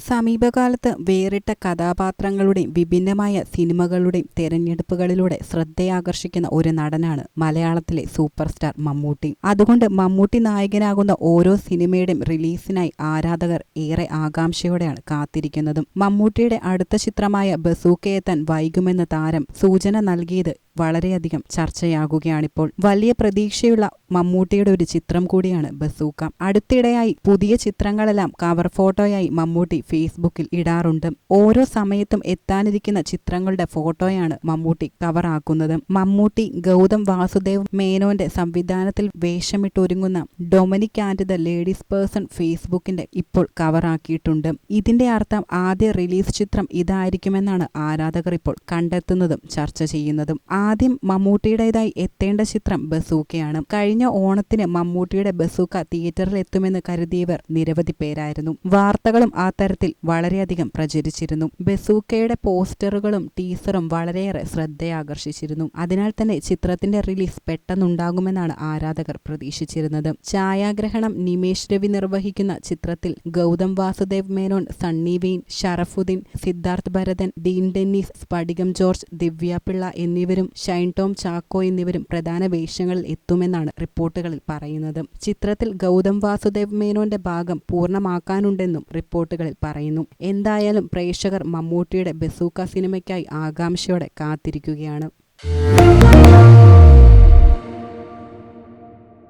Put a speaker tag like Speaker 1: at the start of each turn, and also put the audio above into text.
Speaker 1: സമീപകാലത്ത് വേറിട്ട കഥാപാത്രങ്ങളുടെയും വിഭിന്നമായ സിനിമകളുടെയും തെരഞ്ഞെടുപ്പുകളിലൂടെ ശ്രദ്ധയാകർഷിക്കുന്ന ഒരു നടനാണ് മലയാളത്തിലെ സൂപ്പർ സ്റ്റാർ മമ്മൂട്ടി. അതുകൊണ്ട് മമ്മൂട്ടി നായകനാകുന്ന ഓരോ സിനിമയുടെയും റിലീസിനായി ആരാധകർ ഏറെ ആകാംക്ഷയോടെയാണ് കാത്തിരിക്കുന്നതും. മമ്മൂട്ടിയുടെ അടുത്ത ചിത്രമായ ബസൂക്കയെത്താൻ വൈകുമെന്ന് താരം സൂചന നൽകിയത് വളരെയധികം ചർച്ചയാകുകയാണിപ്പോൾ. വലിയ പ്രതീക്ഷയുള്ള മമ്മൂട്ടിയുടെ ഒരു ചിത്രം കൂടിയാണ് ബസൂക്ക. അടുത്തിടെയായി പുതിയ ചിത്രങ്ങളെല്ലാം കവർ ഫോട്ടോയായി മമ്മൂട്ടി ഫേസ്ബുക്കിൽ ഇടാറുണ്ട്. ഓരോ സമയത്തും എത്താനിരിക്കുന്ന ചിത്രങ്ങളുടെ ഫോട്ടോയാണ് മമ്മൂട്ടി കവറാക്കുന്നത്. മമ്മൂട്ടി ഗൗതം വാസുദേവ് മേനോന്റെ സംവിധാനത്തിൽ വേഷമിട്ടൊരുങ്ങുന്ന Dominic and the ladies person ഫേസ്ബുക്കിന്റെ ഇപ്പോൾ കവറാക്കിയിട്ടുണ്ട്. ഇതിന്റെ അർത്ഥം ആദ്യ റിലീസ് ചിത്രം ഇതായിരിക്കുമെന്നാണ് ആരാധകർ ഇപ്പോൾ കണ്ടെത്തുന്നതും ചർച്ച ചെയ്യുന്നതും. ആദ്യം മമ്മൂട്ടിയുടേതായി എത്തേണ്ട ചിത്രം ബസൂക്കയാണ്. കഴിഞ്ഞ ഓണത്തിന് മമ്മൂട്ടിയുടെ ബസൂക്ക തിയേറ്ററിൽ എത്തുമെന്ന് കരുതിയവർ നിരവധി പേരായിരുന്നു. വാർത്തകളും ആ തരത്തിൽ വളരെയധികം പ്രചരിച്ചിരുന്നു. ബസൂക്കയുടെ പോസ്റ്ററുകളും ടീസറും വളരെയേറെ ശ്രദ്ധയാകർഷിച്ചിരുന്നു. അതിനാൽ തന്നെ ചിത്രത്തിന്റെ റിലീസ് പെട്ടെന്നുണ്ടാകുമെന്നാണ് ആരാധകർ പ്രതീക്ഷിച്ചിരുന്നത്. ഛായാഗ്രഹണം നിമേഷ് രവി നിർവഹിക്കുന്ന ചിത്രത്തിൽ ഗൗതം വാസുദേവ് മേനോൻ, സണ്ണി വെയിൻ, ഷറഫുദ്ദീൻ, സിദ്ധാർത്ഥ് ഭരതൻ, ഡീൻ ഡെന്നീസ്, സ്ഫടികം ജോർജ്, ദിവ്യാപിള്ള എന്നിവരും ഷൈൻ ടോം ചാക്കോ എന്നിവരും പ്രധാന വേഷങ്ങളിൽ എത്തുമെന്നാണ് റിപ്പോർട്ടുകളിൽ പറയുന്നത്. ചിത്രത്തിൽ ഗൗതം വാസുദേവ് മേനോന്റെ ഭാഗം പൂർണ്ണമാക്കാനുണ്ടെന്നും റിപ്പോർട്ടുകളിൽ പറയുന്നു. എന്തായാലും പ്രേക്ഷകർ മമ്മൂട്ടിയുടെ ബസൂക്ക സിനിമയ്ക്കായി ആകാംക്ഷയോടെ കാത്തിരിക്കുകയാണ്.